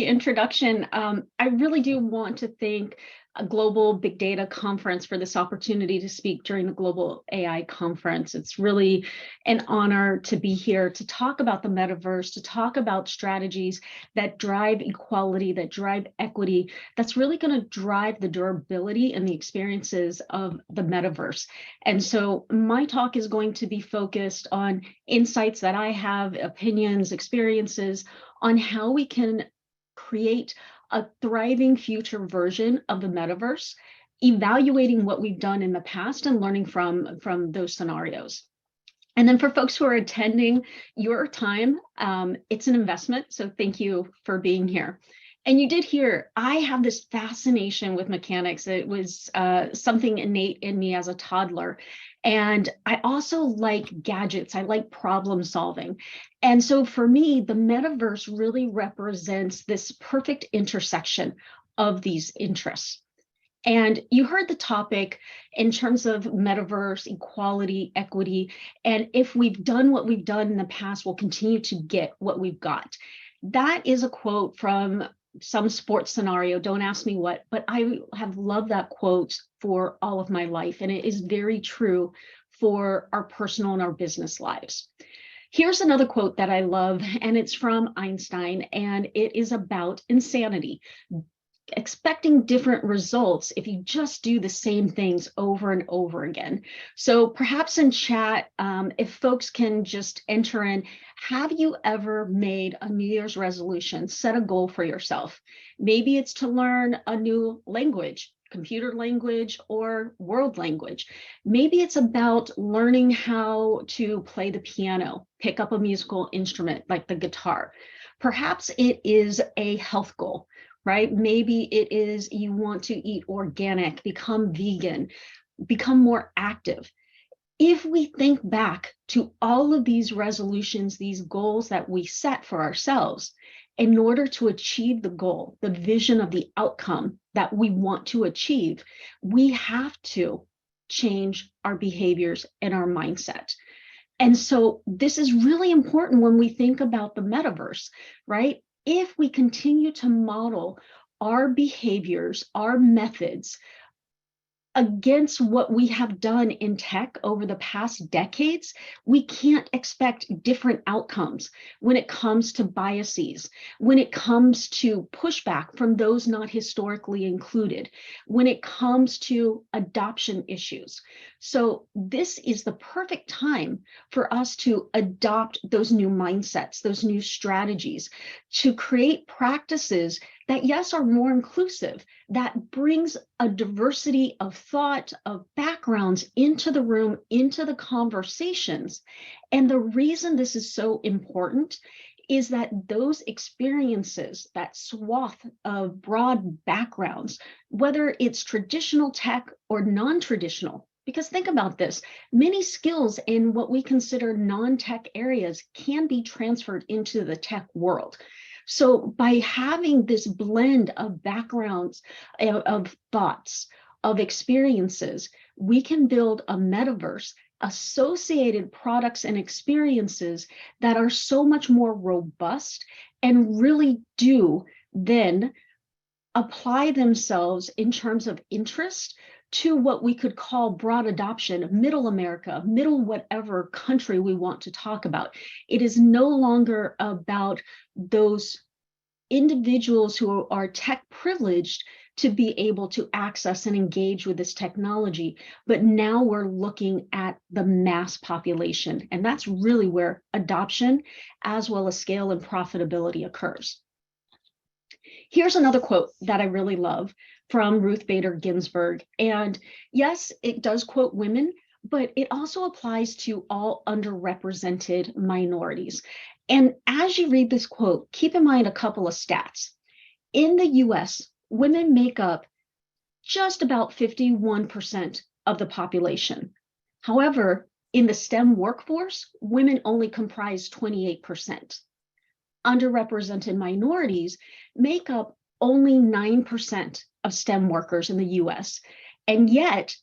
introduction. I really do want to thank a Global Big Data Conference for this opportunity to speak during the Global AI Conference. It's really an honor to be here to talk about the metaverse, to talk about strategies that drive equality, that drive equity, that's really going to drive the durability and the experiences of the metaverse. And so my talk is going to be focused on insights that I have, opinions, experiences on how we can create a thriving future version of the metaverse, evaluating what we've done in the past and learning from those scenarios. And then for folks who are attending, your time, it's an investment. So thank you for being here. And you did hear, I have this fascination with mechanics. It was something innate in me as a toddler. And I also like gadgets. I like problem solving. And so for me, the metaverse really represents this perfect intersection of these interests. And you heard the topic in terms of metaverse, equality, equity, and if we've done what we've done in the past, we'll continue to get what we've got. That is a quote from some sports scenario, don't ask me what, but I have loved that quote for all of my life. And it is very true for our personal and our business lives. Here's another quote that I love, and it's from Einstein, and it is about insanity. Expecting different results if you just do the same things over and over again. So perhaps in chat, if folks can just enter in, have you ever made a New Year's resolution, set a goal for yourself? Maybe it's to learn a new language, computer language or world language. Maybe it's about learning how to play the piano, pick up a musical instrument like the guitar. Perhaps it is a health goal, right? Maybe it is you want to eat organic, become vegan, become more active. If we think back to all of these resolutions, these goals that we set for ourselves, in order to achieve the goal, the vision of the outcome that we want to achieve, we have to change our behaviors and our mindset. And so this is really important when we think about the metaverse, right? If we continue to model our behaviors, our methods against what we have done in tech over the past decades, we can't expect different outcomes when it comes to biases, when it comes to pushback from those not historically included, when it comes to adoption issues. So this is the perfect time for us to adopt those new mindsets, those new strategies, to create practices that, yes, are more inclusive, that brings a diversity of thought, of backgrounds into the room, into the conversations. And the reason this is so important is that those experiences, that swath of broad backgrounds, whether it's traditional tech or non-traditional, because think about this, many skills in what we consider non-tech areas can be transferred into the tech world. So by having this blend of backgrounds, of thoughts, of experiences, we can build a metaverse, associated products and experiences that are so much more robust and really do then apply themselves in terms of interest to what we could call broad adoption, middle America, middle whatever country we want to talk about. It is no longer about those individuals who are tech privileged to be able to access and engage with this technology, but now we're looking at the mass population, and that's really where adoption as well as scale and profitability occurs. Here's another quote that I really love from Ruth Bader Ginsburg. And yes, it does quote women, but it also applies to all underrepresented minorities. And as you read this quote, keep in mind a couple of stats. In the US, women make up just about 51% of the population. However, in the STEM workforce, women only comprise 28%. Underrepresented minorities make up only 9% of STEM workers in the US. And yet,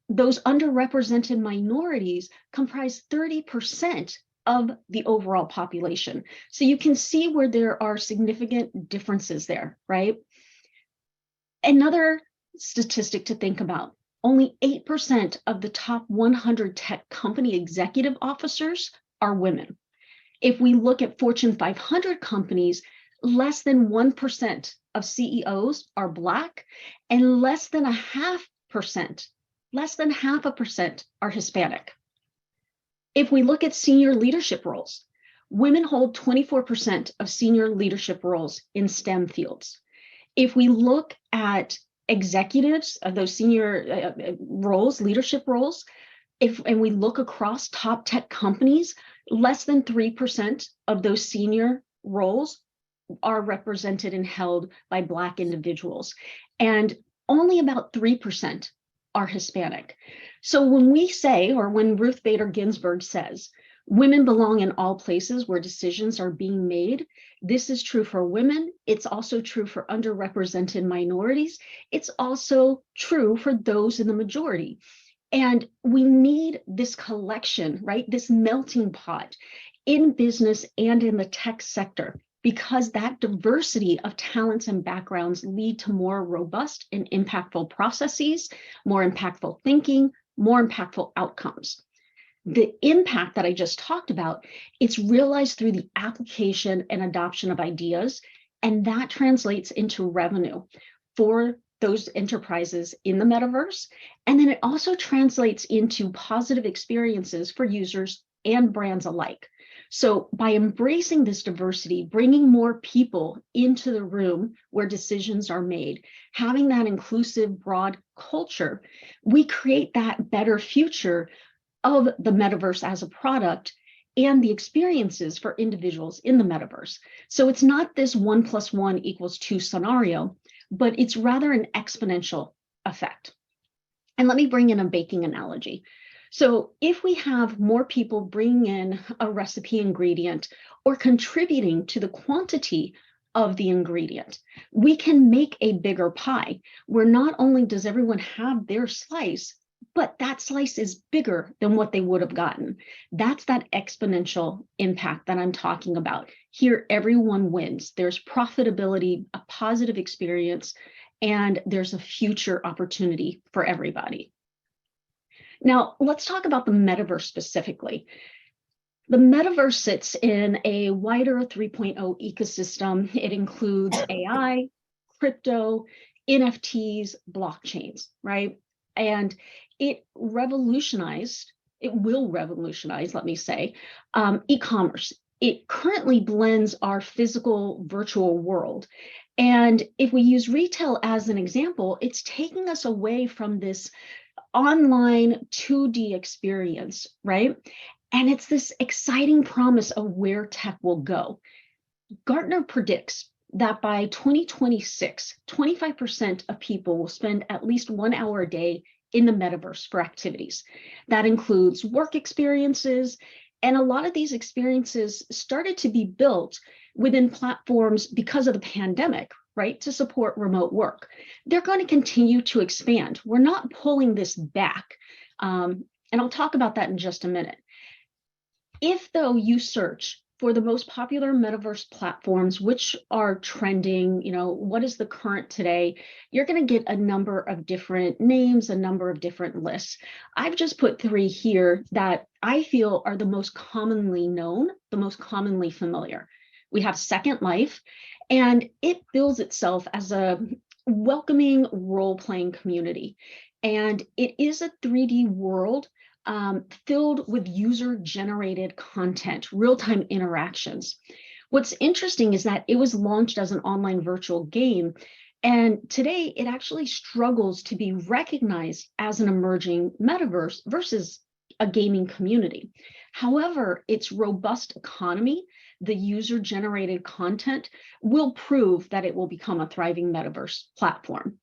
those underrepresented minorities comprise 30% of the overall population. So you can see where there are significant differences there, right? Another statistic to think about, only 8% of the top 100 tech company executive officers are women. If we look at Fortune 500 companies, less than 1% of CEOs are Black, and less than 0.5% are Hispanic. If we look at senior leadership roles, women hold 24% of senior leadership roles in STEM fields. If we look at executives of those senior roles, leadership roles, and we look across top tech companies, less than 3% of those senior roles are represented and held by Black individuals, and only about 3% are Hispanic. So when we say, or when Ruth Bader Ginsburg says, women belong in all places where decisions are being made, this is true for women. It's also true for underrepresented minorities. It's also true for those in the majority. And we need this collection, right? This melting pot in business and in the tech sector, because that diversity of talents and backgrounds lead to more robust and impactful processes, more impactful thinking, more impactful outcomes. The impact that I just talked about, it's realized through the application and adoption of ideas, and that translates into revenue for those enterprises in the metaverse. And then it also translates into positive experiences for users and brands alike. So by embracing this diversity, bringing more people into the room where decisions are made, having that inclusive, broad culture, we create that better future of the metaverse as a product and the experiences for individuals in the metaverse. So it's not this 1 + 1 = 2 scenario, but it's rather an exponential effect. And let me bring in a baking analogy. So if we have more people bringing in a recipe ingredient or contributing to the quantity of the ingredient, we can make a bigger pie where not only does everyone have their slice, but that slice is bigger than what they would have gotten. That's that exponential impact that I'm talking about. Here, everyone wins. There's profitability, a positive experience, and there's a future opportunity for everybody. Now, let's talk about the metaverse specifically. The metaverse sits in a wider 3.0 ecosystem. It includes AI, crypto, NFTs, blockchains, right? And it will revolutionize, let me say, e-commerce. It currently blends our physical virtual world. And if we use retail as an example, it's taking us away from this online 2D experience, right? And it's this exciting promise of where tech will go. Gartner predicts that by 2026, 25% of people will spend at least 1 hour a day in the metaverse for activities. That includes work experiences, and a lot of these experiences started to be built within platforms because of the pandemic, right, to support remote work. They're going to continue to expand. We're not pulling this back, and I'll talk about that in just a minute. If, though, you search for the most popular metaverse platforms, which are trending, what is the current today, you're going to get a number of different names, a number of different lists. I've just put 3 here that I feel are the most commonly known, the most commonly familiar. We have Second Life, and it bills itself as a welcoming role-playing community. And it is a 3D world filled with user-generated content, real-time interactions. What's interesting is that it was launched as an online virtual game, and today it actually struggles to be recognized as an emerging metaverse versus a gaming community. However, its robust economy, the user-generated content, will prove that it will become a thriving metaverse platform.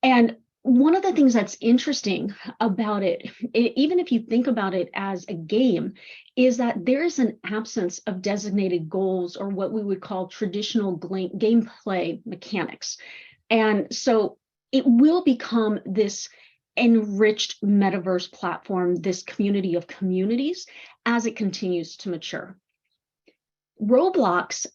And one of the things that's interesting about it, even if you think about it as a game, is that there is an absence of designated goals or what we would call traditional gameplay mechanics. And so it will become this enriched metaverse platform, this community of communities, as it continues to mature. Roblox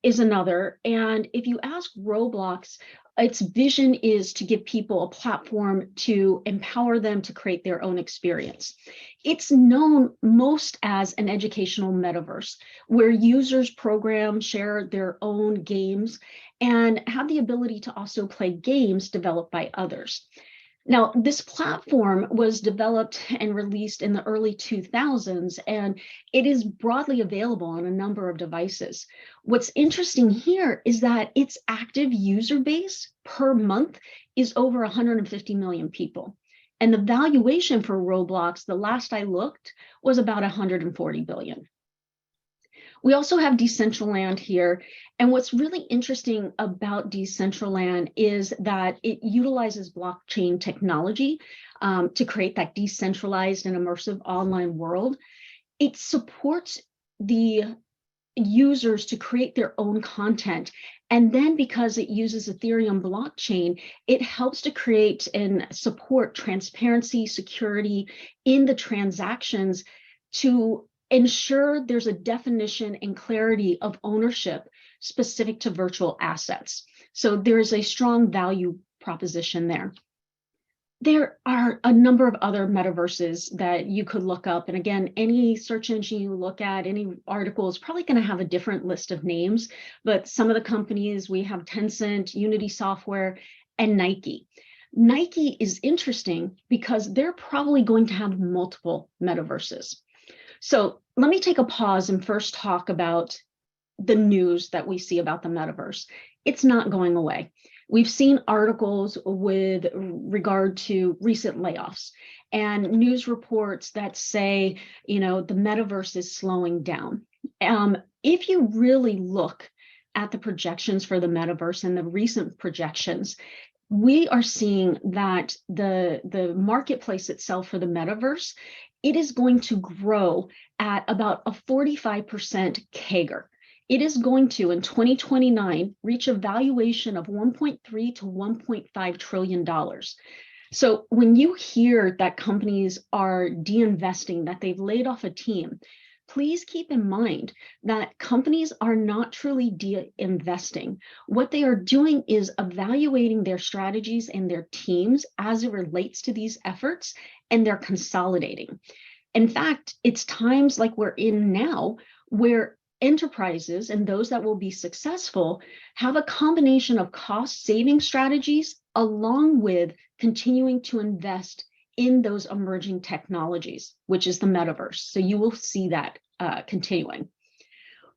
is another, and if you ask Roblox, its vision is to give people a platform to empower them to create their own experience. It's known most as an educational metaverse where users program, share their own games, and have the ability to also play games developed by others. Now, this platform was developed and released in the early 2000s, and it is broadly available on a number of devices. What's interesting here is that its active user base per month is over 150 million people. And the valuation for Roblox, the last I looked, was about 140 billion. We also have Decentraland here. And what's really interesting about Decentraland is that it utilizes blockchain technology to create that decentralized and immersive online world. It supports the users to create their own content. And then because it uses Ethereum blockchain, it helps to create and support transparency, security in the transactions to ensure there's a definition and clarity of ownership specific to virtual assets. So there is a strong value proposition there. There are a number of other metaverses that you could look up. And again, any search engine you look at, any article is probably going to have a different list of names. But some of the companies, we have Tencent, Unity Software, and Nike. Nike is interesting because they're probably going to have multiple metaverses. So let me take a pause and first talk about the news that we see about the metaverse. It's not going away. We've seen articles with regard to recent layoffs and news reports that say, the metaverse is slowing down. If you really look at the projections for the metaverse and the recent projections, we are seeing that the marketplace itself for the metaverse, it is going to grow at about a 45% CAGR. It is going to, in 2029, reach a valuation of $1.3 to $1.5 trillion. So when you hear that companies are de-investing, that they've laid off a team, please keep in mind that companies are not truly de-investing. What they are doing is evaluating their strategies and their teams as it relates to these efforts, and they're consolidating. In fact, it's times like we're in now where enterprises and those that will be successful have a combination of cost-saving strategies along with continuing to invest in those emerging technologies, which is the metaverse. So you will see that continuing.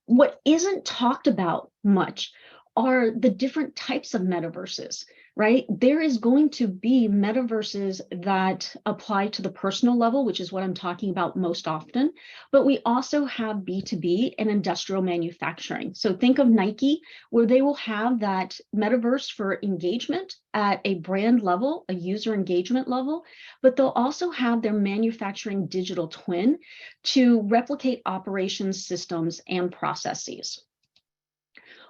What isn't talked about much are the different types of metaverses, right? There is going to be metaverses that apply to the personal level, which is what I'm talking about most often, but we also have B2B and industrial manufacturing. So think of Nike, where they will have that metaverse for engagement at a brand level, a user engagement level, but they'll also have their manufacturing digital twin to replicate operations, systems, and processes.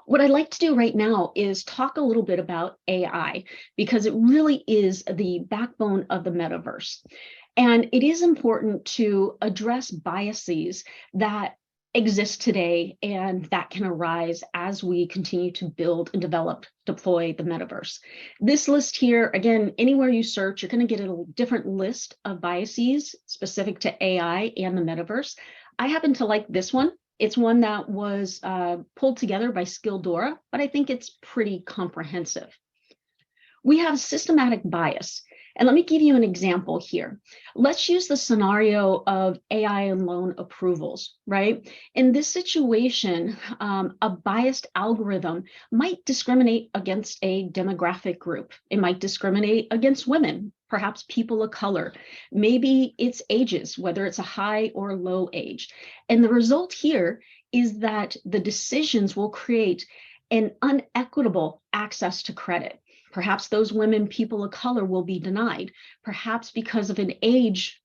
What I'd like to do right now is talk a little bit about AI, because it really is the backbone of the metaverse. And it is important to address biases that exist today and that can arise as we continue to build and develop, deploy the metaverse. This list here, again, anywhere you search, you're going to get a different list of biases specific to AI and the metaverse. I happen to like this one. It's one that was pulled together by Skilldora, but I think it's pretty comprehensive. We have systematic bias. And let me give you an example here. Let's use the scenario of AI and loan approvals, right? In this situation, a biased algorithm might discriminate against a demographic group. It might discriminate against women, perhaps people of color. Maybe it's ages, whether it's a high or low age. And the result here is that the decisions will create an unequitable access to credit. Perhaps those women, people of color, will be denied, perhaps because of an age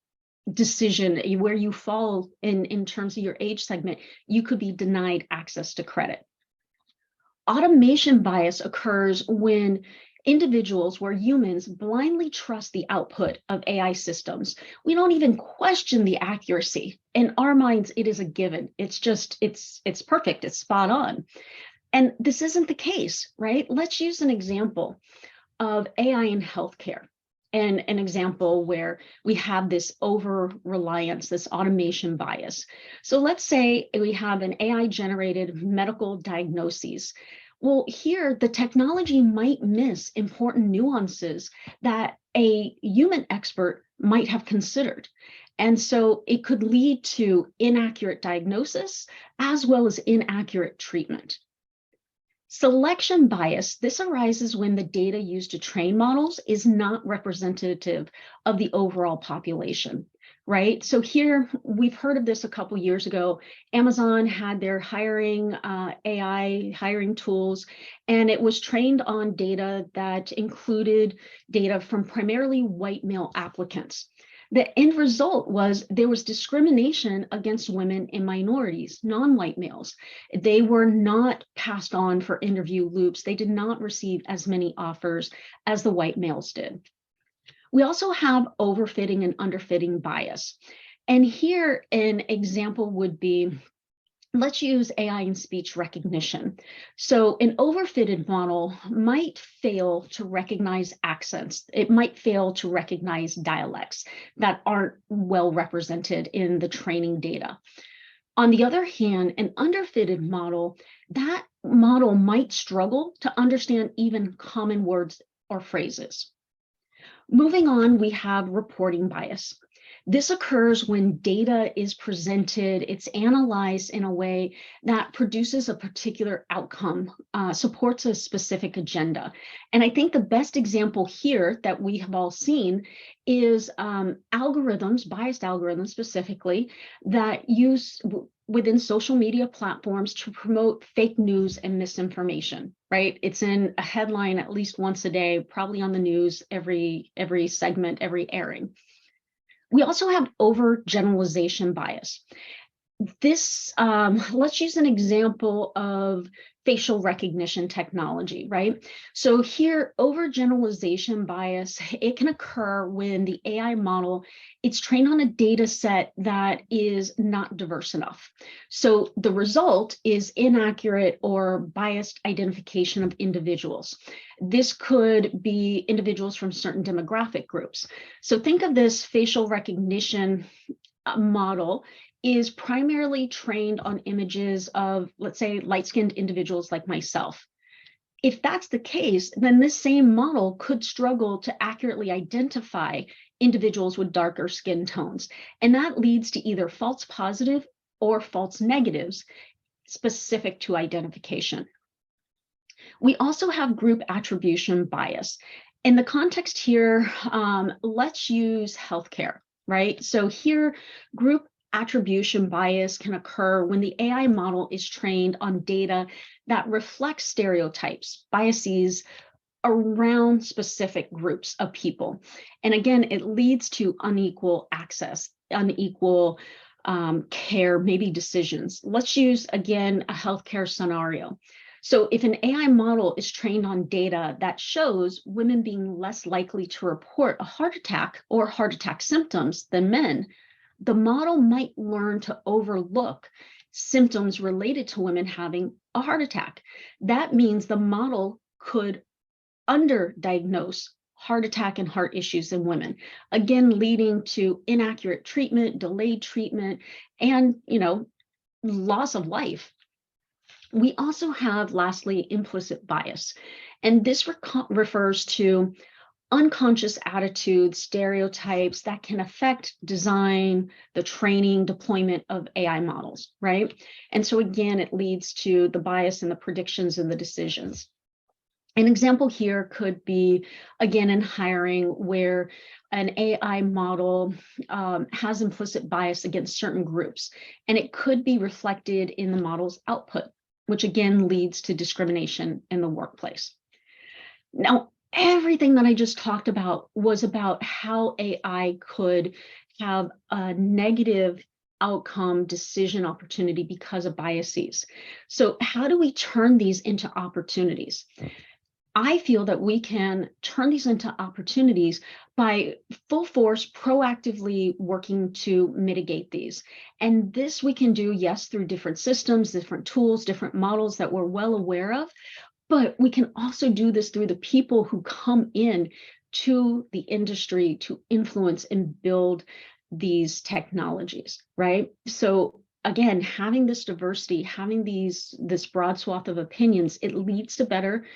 decision where you fall in terms of your age segment, you could be denied access to credit. Automation bias occurs when individuals where humans blindly trust the output of AI systems. We don't even question the accuracy. In our minds, it is a given. It's perfect, it's spot on. And this isn't the case, right? Let's use an example of AI in healthcare, and an example where we have this over reliance, this automation bias. So let's say we have an AI generated medical diagnoses. Well, here the technology might miss important nuances that a human expert might have considered. And so it could lead to inaccurate diagnosis as well as inaccurate treatment. Selection bias, this arises when the data used to train models is not representative of the overall population, right? So here, we've heard of this a couple years ago. Amazon had their hiring, AI hiring tools, and it was trained on data that included data from primarily white male applicants. The end result was there was discrimination against women and minorities, non-white males. They were not passed on for interview loops. They did not receive as many offers as the white males did. We also have overfitting and underfitting bias. And here an example would be, let's use AI in speech recognition. So an overfitted model might fail to recognize accents. It might fail to recognize dialects that aren't well represented in the training data. On the other hand, an underfitted model, that model might struggle to understand even common words or phrases. Moving on, we have reporting bias. This occurs when data is presented, it's analyzed in a way that produces a particular outcome, supports a specific agenda. And I think the best example here that we have all seen is algorithms, biased algorithms specifically, that use within social media platforms to promote fake news and misinformation, right? It's in a headline at least once a day, probably on the news, every segment, every airing. We also have overgeneralization bias. This, let's use an example of facial recognition technology, right? So here, overgeneralization bias, it can occur when the AI model, it's trained on a data set that is not diverse enough. So the result is inaccurate or biased identification of individuals. This could be individuals from certain demographic groups. So think of this facial recognition model is primarily trained on images of, let's say, light-skinned individuals like myself. If that's the case, then this same model could struggle to accurately identify individuals with darker skin tones. And that leads to either false positive or false negatives specific to identification. We also have group attribution bias. In the context here, let's use healthcare, right? So here, group attribution bias can occur when the AI model is trained on data that reflects stereotypes, biases around specific groups of people. And again, it leads to unequal access, unequal care, maybe decisions. Let's use, again, a healthcare scenario. So if an AI model is trained on data that shows women being less likely to report a heart attack or heart attack symptoms than men, the model might learn to overlook symptoms related to women having a heart attack. That means the model could underdiagnose heart attack and heart issues in women, again, leading to inaccurate treatment, delayed treatment, and, loss of life. We also have, lastly, implicit bias, and this refers to unconscious attitudes, stereotypes that can affect design, the training, deployment of AI models, right? And so again, it leads to the bias in the predictions and the decisions. An example here could be, again, in hiring where an AI model has implicit bias against certain groups, and it could be reflected in the model's output, which again leads to discrimination in the workplace. Now, everything that I just talked about was about how AI could have a negative outcome decision opportunity because of biases. So how do we turn these into opportunities? I feel that we can turn these into opportunities by full force proactively working to mitigate these. And this we can do, yes, through different systems, different tools, different models that we're well aware of, but we can also do this through the people who come in to the industry to influence and build these technologies, right? So again, having this diversity, having this broad swath of opinions, it leads to better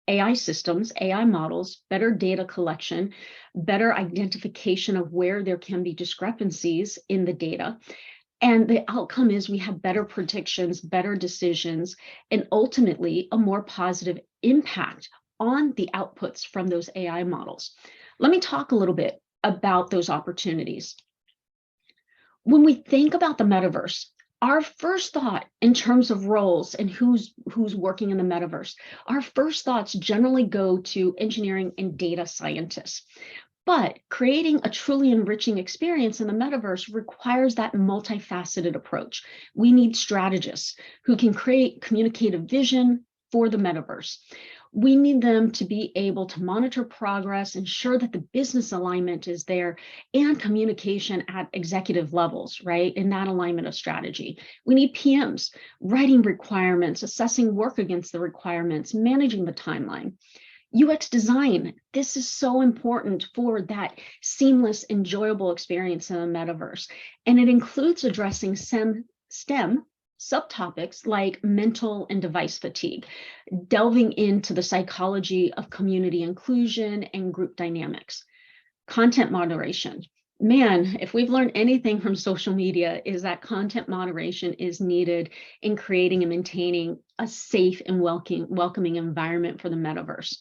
AI systems, AI models, better data collection, better identification of where there can be discrepancies in the data. And the outcome is we have better predictions, better decisions, and ultimately a more positive impact on the outputs from those AI models. Let me talk a little bit about those opportunities. When we think about the metaverse, our first thought in terms of roles and who's working in the metaverse, our first thoughts generally go to engineering and data scientists. But creating a truly enriching experience in the metaverse requires that multifaceted approach. We need strategists who can communicate a vision for the metaverse. We need them to be able to monitor progress, ensure that the business alignment is there, and communication at executive levels, right? In that alignment of strategy. We need PMs writing requirements, assessing work against the requirements, managing the timeline. UX design, this is so important for that seamless, enjoyable experience in the metaverse. And it includes addressing STEM subtopics like mental and device fatigue, delving into the psychology of community inclusion and group dynamics. Content moderation. Man, if we've learned anything from social media, is that content moderation is needed in creating and maintaining a safe and welcoming environment for the metaverse.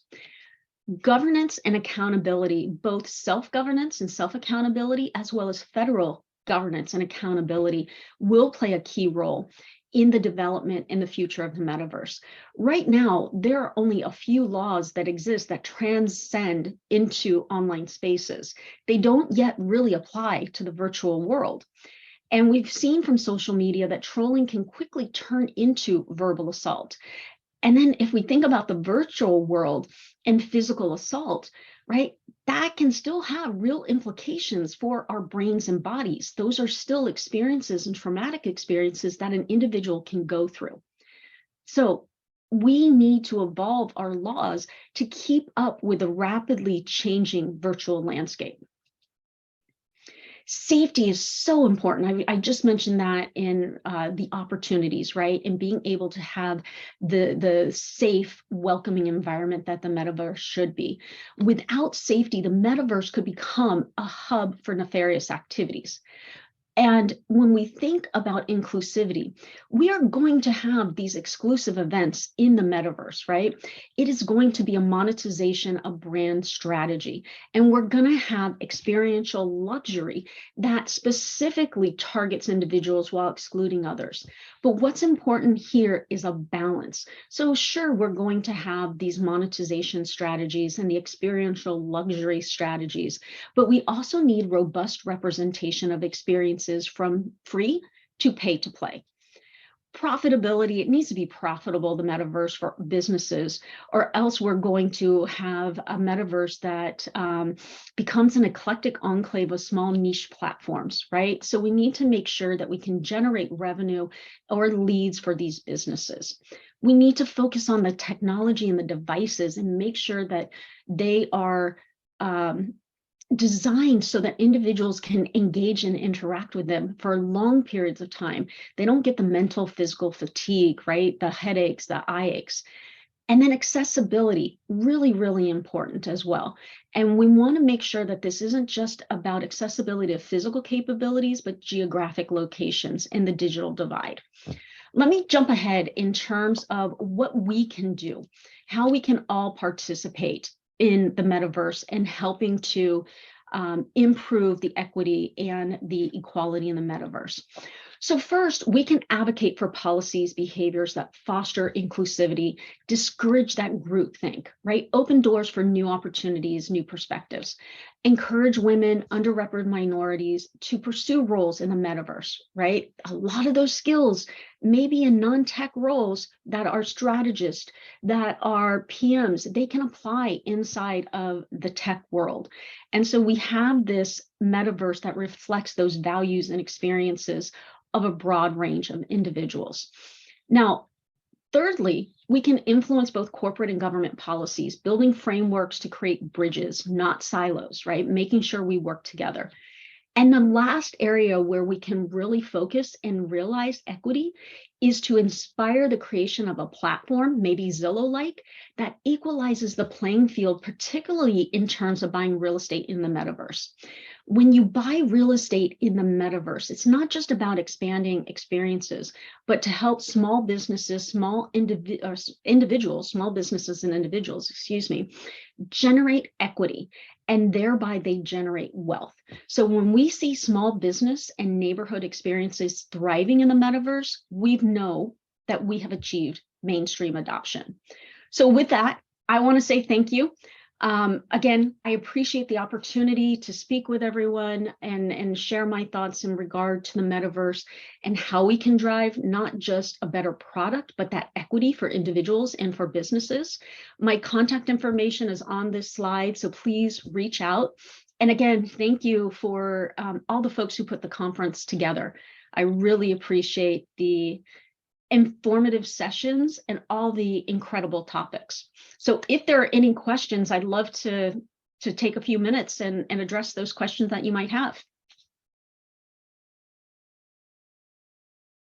Governance and accountability, both self-governance and self-accountability, as well as federal governance and accountability, will play a key role in the development and the future of the metaverse. Right now, there are only a few laws that exist that transcend into online spaces. They don't yet really apply to the virtual world. And we've seen from social media that trolling can quickly turn into verbal assault. And then if we think about the virtual world and physical assault, right, that can still have real implications for our brains and bodies. Those are still experiences and traumatic experiences that an individual can go through. So we need to evolve our laws to keep up with the rapidly changing virtual landscape. Safety is so important. I just mentioned that in the opportunities, right? And being able to have the safe, welcoming environment that the metaverse should be. Without safety, the metaverse could become a hub for nefarious activities. And when we think about inclusivity, we are going to have these exclusive events in the metaverse, right? It is going to be a monetization of brand strategy. And we're going to have experiential luxury that specifically targets individuals while excluding others. But what's important here is a balance. So sure, we're going to have these monetization strategies and the experiential luxury strategies, but we also need robust representation of experiences from free to pay to play. Profitability, it needs to be profitable, the metaverse, for businesses, or else we're going to have a metaverse that becomes an eclectic enclave of small niche platforms, right? So we need to make sure that we can generate revenue or leads for these businesses. We need to focus on the technology and the devices and make sure that they are designed so that individuals can engage and interact with them for long periods of time. They don't get the mental, physical fatigue, right? The headaches, the eye aches. And then accessibility, really, really important as well. And we want to make sure that this isn't just about accessibility of physical capabilities, but geographic locations and the digital divide. Let me jump ahead in terms of what we can do, how we can all participate in the metaverse and helping to improve the equity and the equality in the metaverse. So first, we can advocate for policies, behaviors that foster inclusivity, discourage that groupthink, right? Open doors for new opportunities, new perspectives. Encourage women, underrepresented minorities to pursue roles in the metaverse, right? A lot of those skills, maybe in non-tech roles that are strategists, that are PMs, they can apply inside of the tech world. And so we have this metaverse that reflects those values and experiences of a broad range of individuals. Now, thirdly, we can influence both corporate and government policies, building frameworks to create bridges, not silos, right? Making sure we work together. And the last area where we can really focus and realize equity is to inspire the creation of a platform, maybe Zillow-like, that equalizes the playing field, particularly in terms of buying real estate in the metaverse. When you buy real estate in the metaverse, it's not just about expanding experiences, but to help small businesses, individuals, small businesses and individuals, excuse me, generate equity, and thereby they generate wealth. So when we see small business and neighborhood experiences thriving in the metaverse, we know that we have achieved mainstream adoption. So with that, I want to say thank you. Again, I appreciate the opportunity to speak with everyone and share my thoughts in regard to the metaverse and how we can drive not just a better product, but that equity for individuals and for businesses. My contact information is on this slide, so please reach out. And again, thank you for all the folks who put the conference together. I really appreciate the informative sessions and all the incredible topics. So if there are any questions, I'd love to take a few minutes and address those questions that you might have.